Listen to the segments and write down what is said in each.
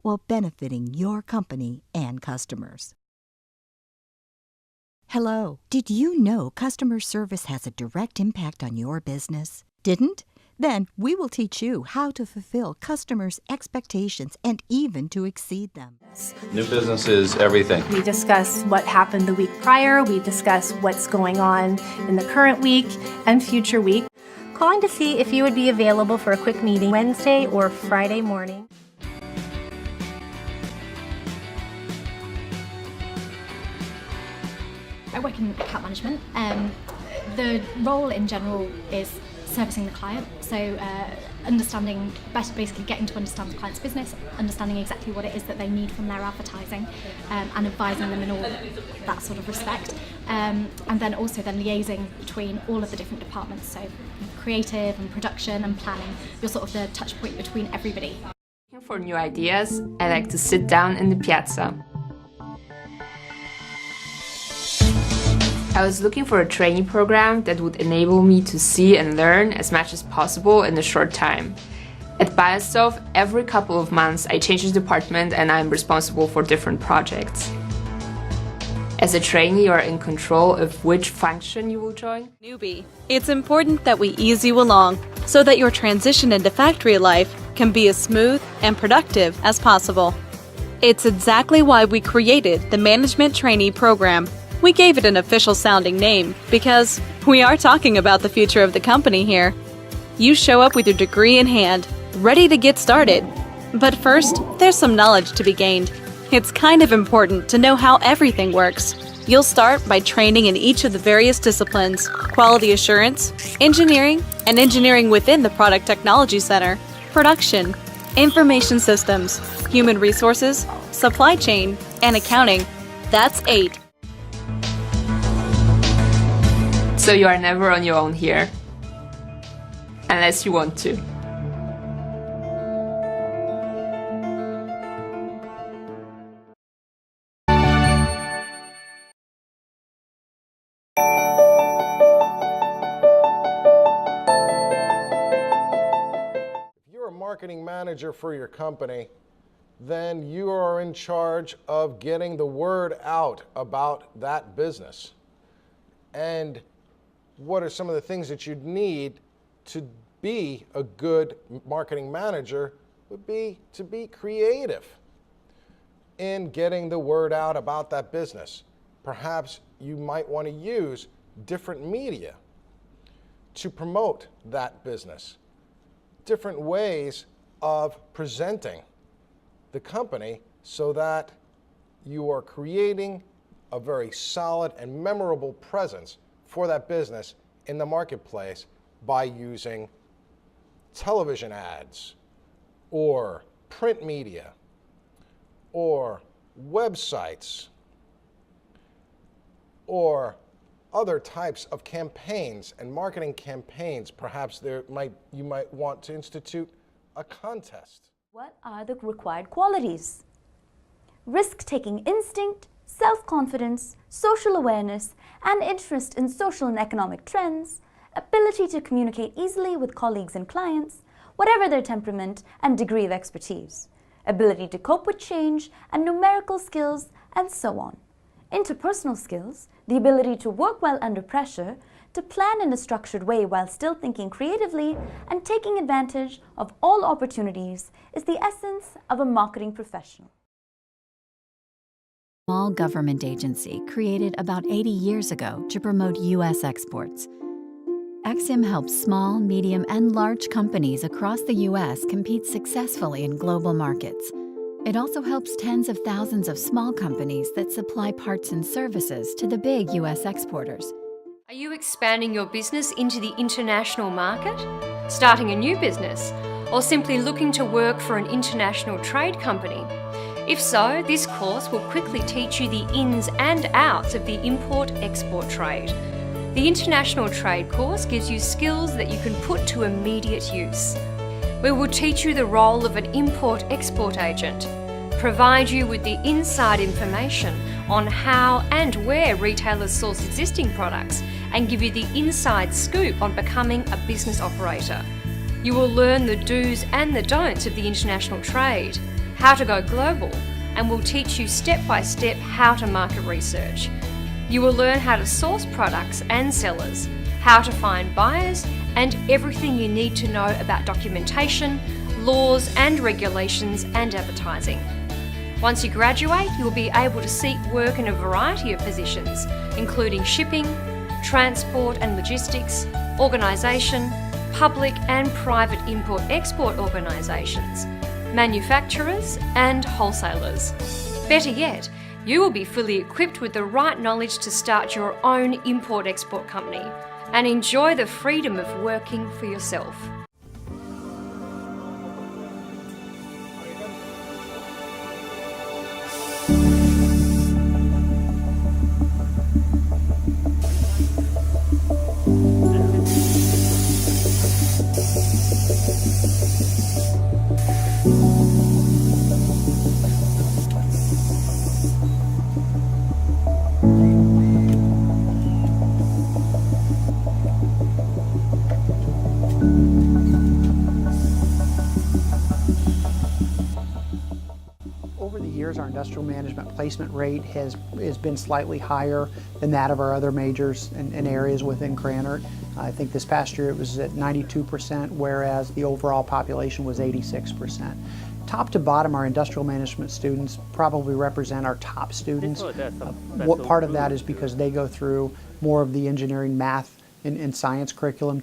while benefiting your company and customers. Hello. Did you know customer service has a direct impact on your business? Didn't? Then we will teach you how to fulfill customers' expectations and even to exceed them. New business is everything. We discuss what happened the week prior. We discuss what's going on in the current week and future week. Calling to see if you would be available for a quick meeting Wednesday or Friday morning. I work in account management. The role in general is servicing the client, so understanding, basically getting to understand the client's business, understanding exactly what it is that they need from their advertising, and advising them in all that sort of respect, and then also liaising between all of the different departments, so creative and production and planning. You're sort of the touch point between everybody. Looking for new ideas, I like to sit down in the piazza. I was looking for a training program that would enable me to see and learn as much as possible in a short time. At Biostov, every couple of months I change the department and I'm responsible for different projects. As a trainee, you are in control of which function you will join. Newbie, it's important that we ease you along so that your transition into factory life can be as smooth and productive as possible. It's exactly why we created the Management Trainee Program. We gave it an official sounding name because we are talking about the future of the company here. You show up with your degree in hand, ready to get started. But first, there's some knowledge to be gained. It's kind of important to know how everything works. You'll start by training in each of the various disciplines: quality assurance, engineering, and engineering within the Product Technology Center, production, information systems, human resources, supply chain, and accounting. That's 8. So you are never on your own here, unless you want to. If you're a marketing manager for your company, then you are in charge of getting the word out about that business. And what are some of the things that you'd need to be a good marketing manager would be to be creative in getting the word out about that business. Perhaps you might want to use different media to promote that business, different ways of presenting the company so that you are creating a very solid and memorable presence for that business in the marketplace by using television ads or print media or websites or other types of campaigns and marketing campaigns. Perhaps you might want to institute a contest. What are the required qualities? Risk-taking instinct, self-confidence, social awareness, and interest in social and economic trends, ability to communicate easily with colleagues and clients, whatever their temperament and degree of expertise, ability to cope with change, and numerical skills, and so on. Interpersonal skills, the ability to work well under pressure, to plan in a structured way while still thinking creatively, and taking advantage of all opportunities is the essence of a marketing professional. Small government agency created about 80 years ago to promote U.S. exports. Exim helps small, medium, and large companies across the U.S. compete successfully in global markets. It also helps tens of thousands of small companies that supply parts and services to the big U.S. exporters. Are you expanding your business into the international market, starting a new business, or simply looking to work for an international trade company? If so, this course will quickly teach you the ins and outs of the import-export trade. The International Trade course gives you skills that you can put to immediate use. We will teach you the role of an import-export agent, provide you with the inside information on how and where retailers source existing products, and give you the inside scoop on becoming a business operator. You will learn the do's and the don'ts of the international trade, how to go global, and we'll teach you step by step how to market research. You will learn how to source products and sellers, how to find buyers, and everything you need to know about documentation, laws and regulations, and advertising. Once you graduate, you'll be able to seek work in a variety of positions, including shipping, transport and logistics, organisation, public and private import-export organisations, manufacturers and wholesalers. Better yet, you will be fully equipped with the right knowledge to start your own import-export company and enjoy the freedom of working for yourself. Over the years, our industrial management placement rate has been slightly higher than that of our other majors and areas within Krannert. I think this past year it was at 92%, whereas the overall population was 86%. Top to bottom, our industrial management students probably represent our top students. What part of that is because they go through more of the engineering, math, and science curriculum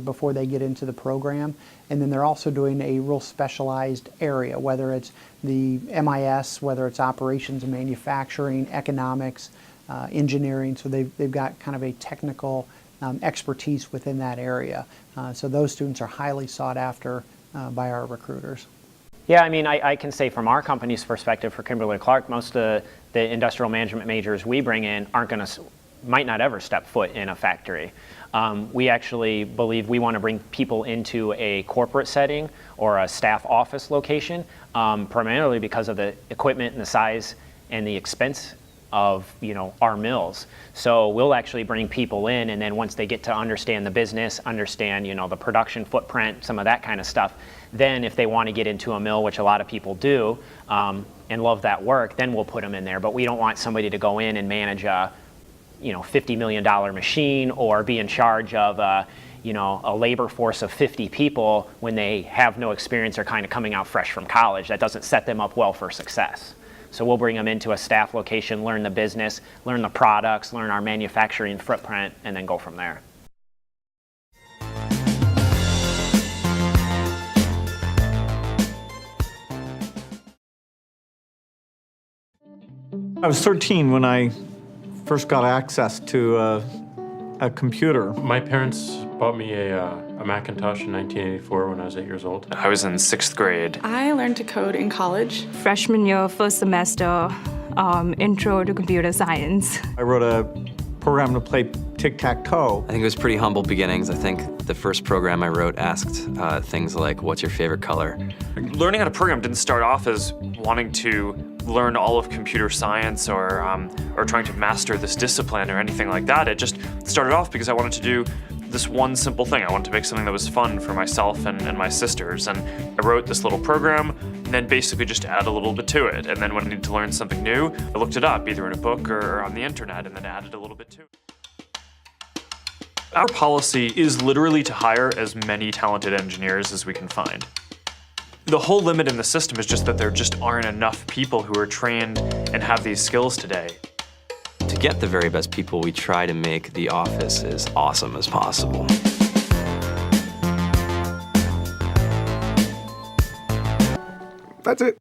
before they get into the program, and then they're also doing a real specialized area, whether it's the MIS, whether it's operations and manufacturing, economics, engineering. So they've got kind of a technical expertise within that area. So those students are highly sought after by our recruiters. Yeah, I mean, I can say from our company's perspective for Kimberly-Clark, most of the industrial management majors we bring in might not ever step foot in a factory. We actually believe we want to bring people into a corporate setting or a staff office location, primarily because of the equipment and the size and the expense of our mills. So we'll actually bring people in, and then once they get to understand the business, understand the production footprint, some of that kind of stuff, then if they want to get into a mill, which a lot of people do, and love that work, then we'll put them in there. But we don't want somebody to go in and manage a $50 million machine or be in charge of a labor force of 50 people when they have no experience or kind of coming out fresh from college. That doesn't set them up well for success. So we'll bring them into a staff location, learn the business, learn the products, learn our manufacturing footprint, and then go from there. I was 13 when I first got access to a computer. My parents bought me a Macintosh in 1984 when I was 8 years old. I was in 6th grade. I learned to code in college. Freshman year, first semester, intro to computer science. I wrote a program to play tic-tac-toe. I think it was pretty humble beginnings. I think the first program I wrote asked things like, what's your favorite color? Learning how to program didn't start off as wanting to learn all of computer science or trying to master this discipline or anything like that. It just started off because I wanted to do this one simple thing. I wanted to make something that was fun for myself and my sisters. And I wrote this little program and then basically just add a little bit to it. And then when I needed to learn something new, I looked it up either in a book or on the internet and then added a little bit to it. Our policy is literally to hire as many talented engineers as we can find. The whole limit in the system is just that there just aren't enough people who are trained and have these skills today. To get the very best people, we try to make the office as awesome as possible. That's it.